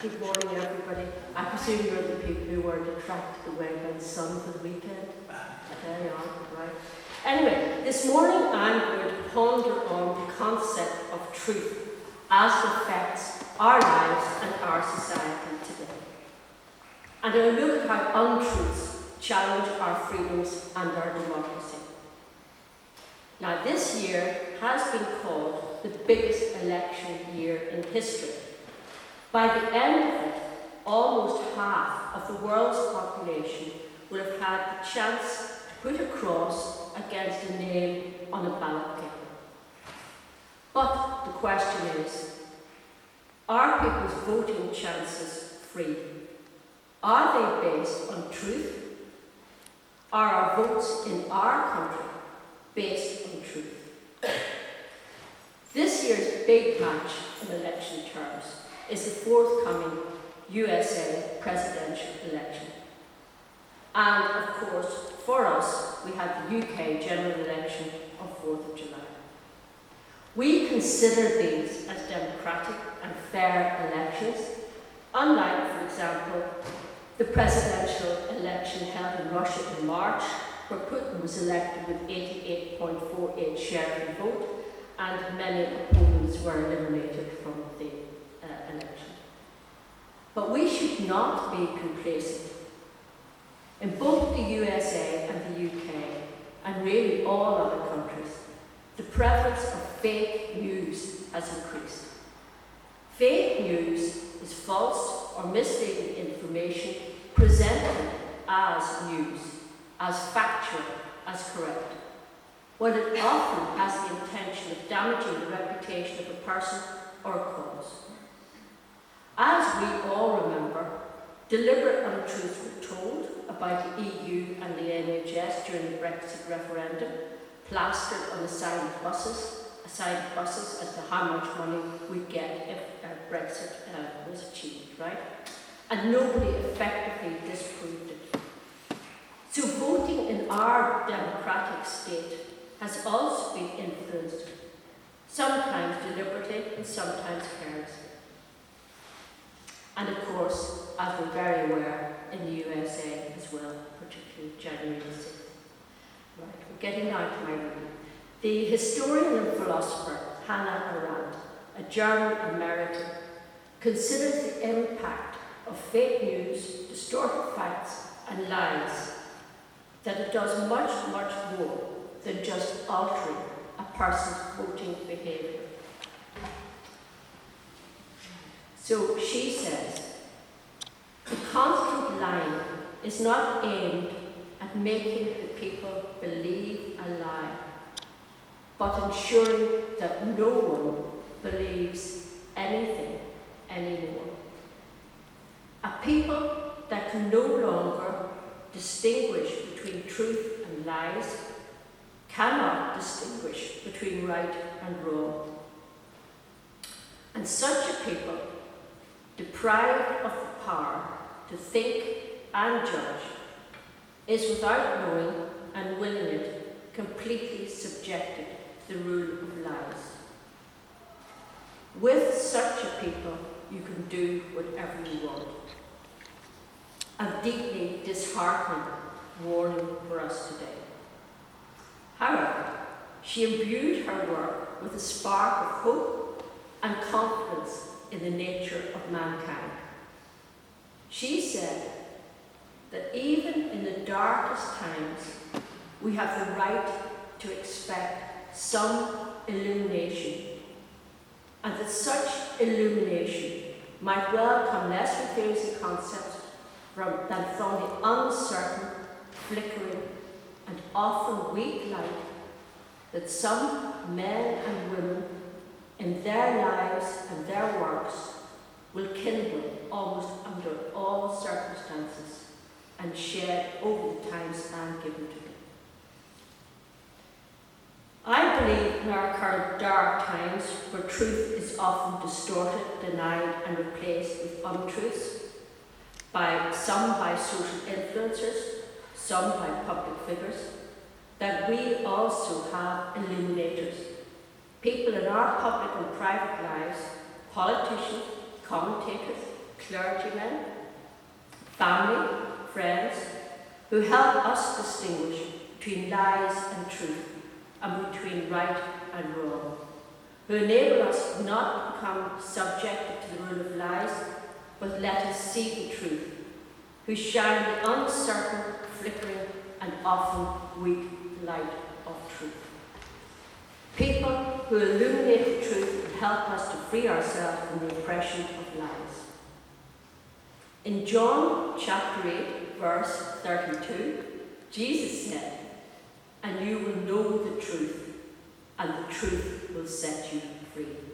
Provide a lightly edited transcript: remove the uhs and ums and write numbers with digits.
Good morning, everybody. I presume you're the people who weren't attracted away by the sun for the weekend. There you are, right? Anyway, this morning I'm going to ponder on the concept of truth as it affects our lives and our society today. And I will look at how untruths challenge our freedoms and our democracy. Now, this year has been called the biggest election year in history. By the end of it, almost half of the world's population will have had the chance to put a cross against a name on a ballot paper. But the question is, are people's voting chances free? Are they based on truth? Are our votes in our country based on truth? This year's big match in election terms is the forthcoming USA presidential election. And of course, for us, we had the UK general election of 4th of July. We consider these as democratic and fair elections, unlike, for example, the presidential election held in Russia in March, where Putin was elected with 88.48% share of the vote, and many opponents were eliminated from the election. But we should not be complacent. In both the USA and the UK, and really all other countries, the prevalence of fake news has increased. Fake news is false or misleading information presented as news, as factual, as correct, when it often has the intention of damaging the reputation of a person or a cause. As we all remember, deliberate untruths were told about the EU and the NHS during the Brexit referendum, plastered on the side of buses as to how much money we'd get if Brexit was achieved, right? And nobody effectively disproved it. So voting in our democratic state has also been influenced, sometimes deliberately and sometimes carelessly. And of course, as we're very aware, in the USA as well, particularly January the 6th. Right, we're getting now to my reading. The historian and philosopher Hannah Arendt, a German-American, considers the impact of fake news, distorted facts, and lies, that it does much, much more than just altering a person's voting behaviour. So she says, the constant lying is not aimed at making the people believe a lie, but ensuring that no one believes anything anymore. A people that can no longer distinguish between truth and lies cannot distinguish between right and wrong. And such a people, deprived of the power to think and judge, is without knowing and willing it, completely subjected to the rule of lies. With such a people, you can do whatever you want. A deeply disheartening warning for us today. However, she imbued her work with a spark of hope and confidence in the nature of mankind. She said that even in the darkest times, we have the right to expect some illumination, and that such illumination might well come less from theories and concepts than from the uncertain, flickering, and often weak light that some men and women in their lives and their works will kindle almost under all circumstances and shed over the time span given to them. I believe in our current dark times, where truth is often distorted, denied, and replaced with untruths, some by social influencers, some by public figures, that we also have illuminators, people in our public and private lives, politicians, commentators, clergymen, family, friends, who help us distinguish between lies and truth, and between right and wrong, who enable us not to become subjected to the rule of lies, but let us see the truth, who shine the uncertain, flickering, and often weak light of truth. People who illuminate the truth and help us to free ourselves from the oppression of lies. In John chapter 8, verse 32, Jesus said, "And you will know the truth, and the truth will set you free."